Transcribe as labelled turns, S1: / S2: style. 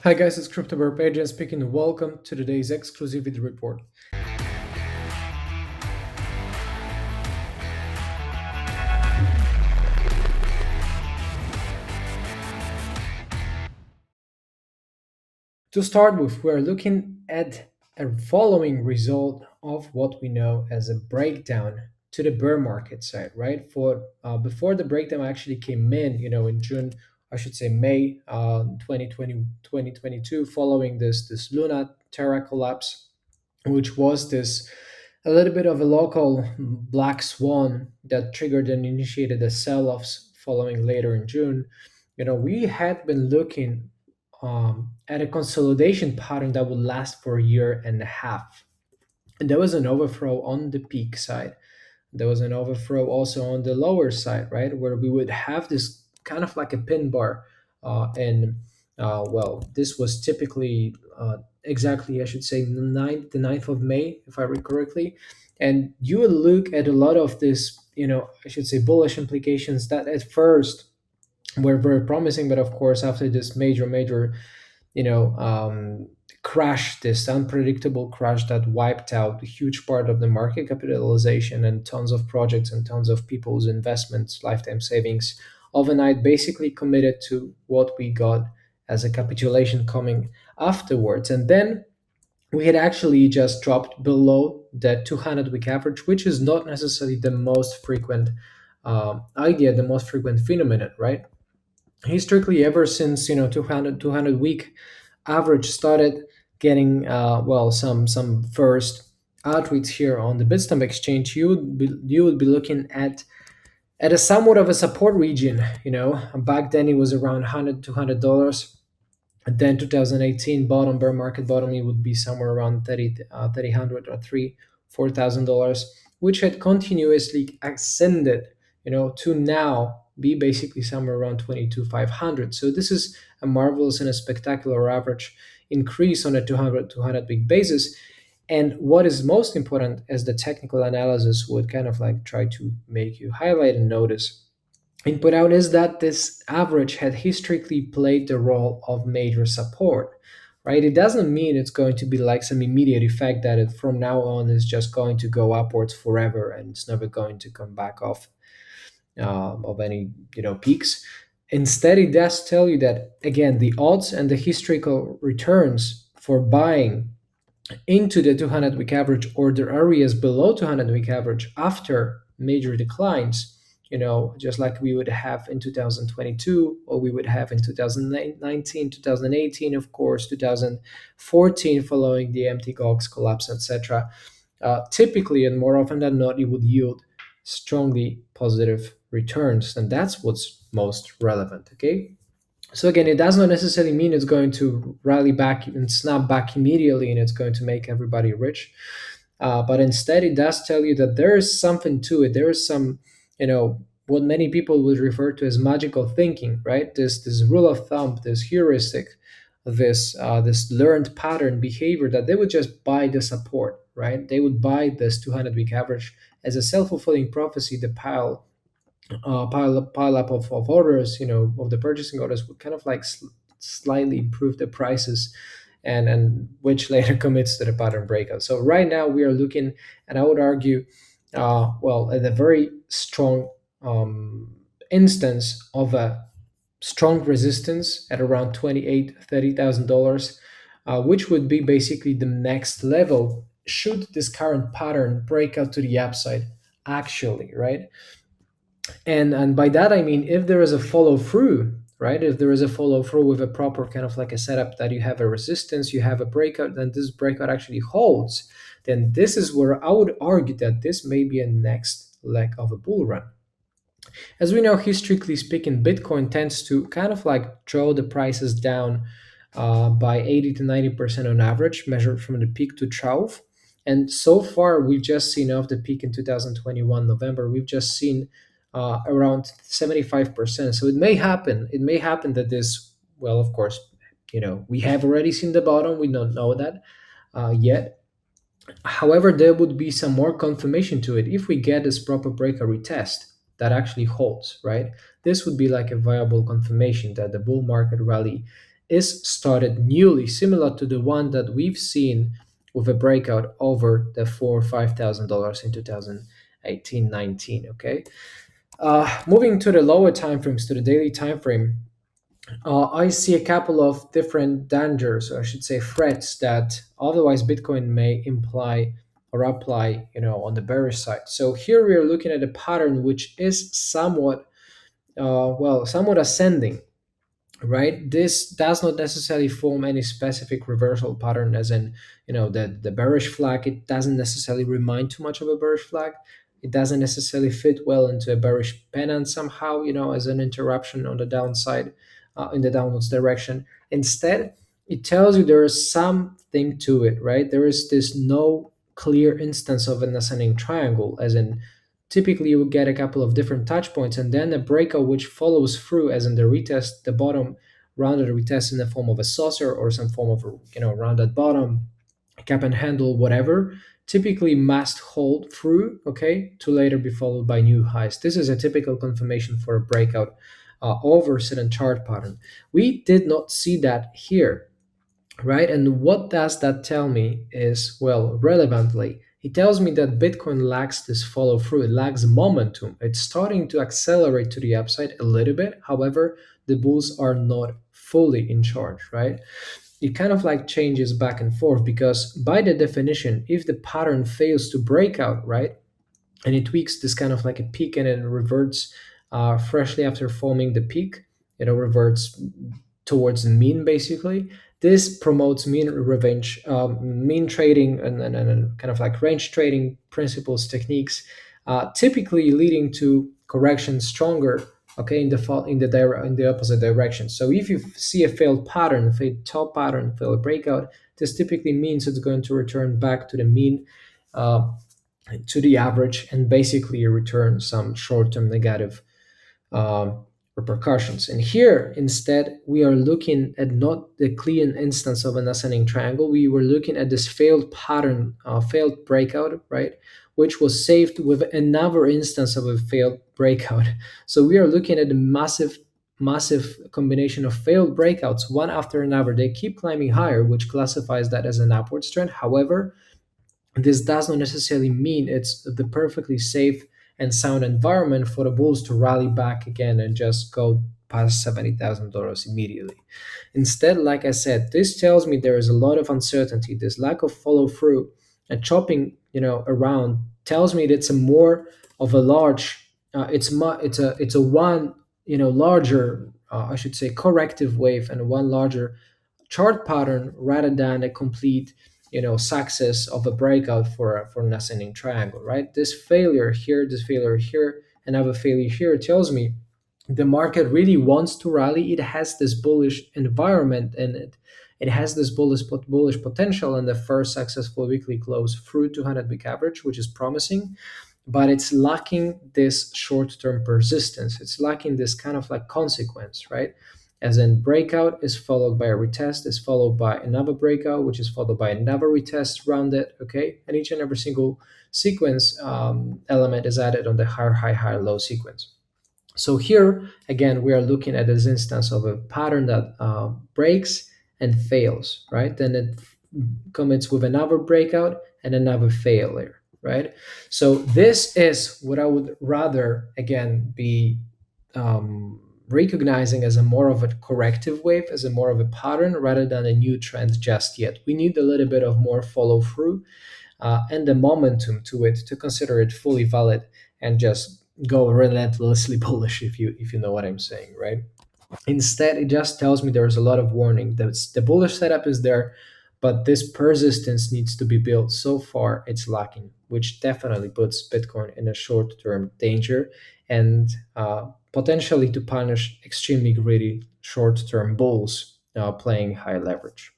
S1: Hi guys, it's Crypto Adrian speaking. Welcome to today's exclusivity report. To start with, we're looking at a following result of what we know as a breakdown to the bear market side, right? For before the breakdown actually came in, in June, I should say May 2020, following this Luna Terra collapse, which was this a little bit of a local black swan that triggered and initiated the sell-offs following later in June. We had been looking at a consolidation pattern that would last for a year and a half. And there was an overthrow on the peak side. There was an overthrow also on the lower side, right, where we would have this kind of like a pin bar. And well, this was typically exactly, I should say, the 9th of May, if I read correctly. And you would look at a lot of this, I should say, bullish implications that at first were very promising, but of course, after this major you know um, crash, this unpredictable crash that wiped out a huge part of the market capitalization and tons of projects and tons of people's investments, lifetime savings, overnight basically committed to what we got as a capitulation coming afterwards. And then we had actually just dropped below that 200-week average, which is not necessarily the most frequent idea, the most frequent phenomenon, right? Historically, ever since 200 week average started getting well, some first outreach here on the Bitstamp exchange, you would be looking at a somewhat of a support region. Back then it was around 100 $200. And then 2018 bottom, bear market bottom, it would be somewhere around 300 or 4,000 dollars, which had continuously ascended, to now be basically somewhere around 22,500. So this is a marvelous and a spectacular average increase on a 200 big basis. And what is most important, as the technical analysis would kind of like try to make you highlight and notice, input out, is that this average had historically played the role of major support, right? It doesn't mean it's going to be like some immediate effect that it from now on is just going to go upwards forever and it's never going to come back off of any peaks. Instead, it does tell you that again the odds and the historical returns for buying into the 200-week average or the areas below 200-week average after major declines, just like we would have in 2022 or we would have in 2019, 2018, of course, 2014 following the mt gox collapse, etc. Typically and more often than not, it would yield strongly positive returns, and that's what's most relevant. Okay, so again, it does not necessarily mean it's going to rally back and snap back immediately and it's going to make everybody rich. But instead, it does tell you that there is something to it. There is some, what many people would refer to as magical thinking, right? This rule of thumb, this heuristic, this learned pattern behavior that they would just buy the support, right? They would buy this 200-week average as a self-fulfilling prophecy. The pile up of orders, of the purchasing orders would kind of like slightly improve the prices, and which later commits to the pattern breakout. So right now we are looking, and I would argue, well, at a very strong instance of a strong resistance at around 28 $30,000, which would be basically the next level should this current pattern break out to the upside actually, right? And by that I mean, if there is a follow through, right, if there is a follow through with a proper kind of like a setup, that you have a resistance, you have a breakout, then this breakout actually holds, then this is where I would argue that this may be a next leg of a bull run. As we know, historically speaking, Bitcoin tends to kind of like draw the prices down by 80 to 90% on average, measured from the peak to trough. And so far, we've just seen off the peak in 2021 November, we've just seen around 75%. So it may happen. It may happen that this, well, of course, we have already seen the bottom. We don't know that yet. However, there would be some more confirmation to it if we get this proper breakout retest that actually holds, right? This would be like a viable confirmation that the bull market rally is started newly, similar to the one that we've seen with a breakout over the $4 or $5,000 in 2018-19. Okay, moving to the lower time frames, to the daily time frame, I see a couple of different dangers, or I should say threats, that otherwise Bitcoin may imply or apply, on the bearish side. So here we are looking at a pattern which is somewhat, somewhat ascending, right? This does not necessarily form any specific reversal pattern, as in, the bearish flag. It doesn't necessarily remind too much of a bearish flag. It doesn't necessarily fit well into a bearish pennant somehow, as an interruption on the downside, in the downwards direction. Instead, it tells you there is something to it, right? There is this no clear instance of an ascending triangle, as in typically you will get a couple of different touch points and then a breakout which follows through, as in the retest, the bottom rounded retest in the form of a saucer or some form of, rounded bottom, cap and handle, whatever, typically must hold through, okay, to later be followed by new highs. This is a typical confirmation for a breakout over a certain chart pattern. We did not see that here, right? And what does that tell me is, well, relevantly, it tells me that Bitcoin lacks this follow through. It lacks momentum. It's starting to accelerate to the upside a little bit. However, the bulls are not fully in charge, right? It kind of like changes back and forth, because by the definition, if the pattern fails to break out, right, and it tweaks this kind of like a peak and it reverts freshly after forming the peak, reverts towards the mean basically. This promotes mean revenge, mean trading, and kind of like range trading principles, techniques, typically leading to corrections stronger, okay, in the opposite direction. So if you see a failed pattern, failed top pattern, failed breakout, this typically means it's going to return back to the mean, uh, to the average, and basically return some short-term negative repercussions. And here, instead, we are looking at not the clean instance of an ascending triangle. We were looking at this failed pattern, failed breakout, right, which was saved with another instance of a failed breakout. So we are looking at a massive combination of failed breakouts, one after another. They keep climbing higher, which classifies that as an upward trend. However, this does not necessarily mean it's the perfectly safe and sound environment for the bulls to rally back again and just go past $70,000 immediately. Instead, like I said, this tells me there is a lot of uncertainty. This lack of follow through and chopping, around, tells me that it's a more of a large, it's a one, larger, I should say, corrective wave, and one larger chart pattern, rather than a complete, success of a breakout for an ascending triangle, right? This failure here, another failure here, tells me the market really wants to rally. It has this bullish environment in it. It has this bullish potential, and the first successful weekly close through 200 week average, which is promising, but it's lacking this short-term persistence. It's lacking this kind of like consequence, right? As in, breakout is followed by a retest, is followed by another breakout, which is followed by another retest around it, okay? And each and every single sequence element is added on the higher, low sequence. So here, again, we are looking at this instance of a pattern that breaks and fails, right? Then it commits with another breakout and another failure, right? So this is what I would rather, again, be recognizing as a more of a corrective wave, as a more of a pattern, rather than a new trend just yet. We need a little bit of more follow through and the momentum to it to consider it fully valid and just go relentlessly bullish, if you know what I'm saying, right? Instead, it just tells me there's a lot of warning. The bullish setup is there, but this persistence needs to be built. So far, it's lacking, which definitely puts Bitcoin in a short-term danger, and potentially to punish extremely greedy short-term bulls playing high leverage.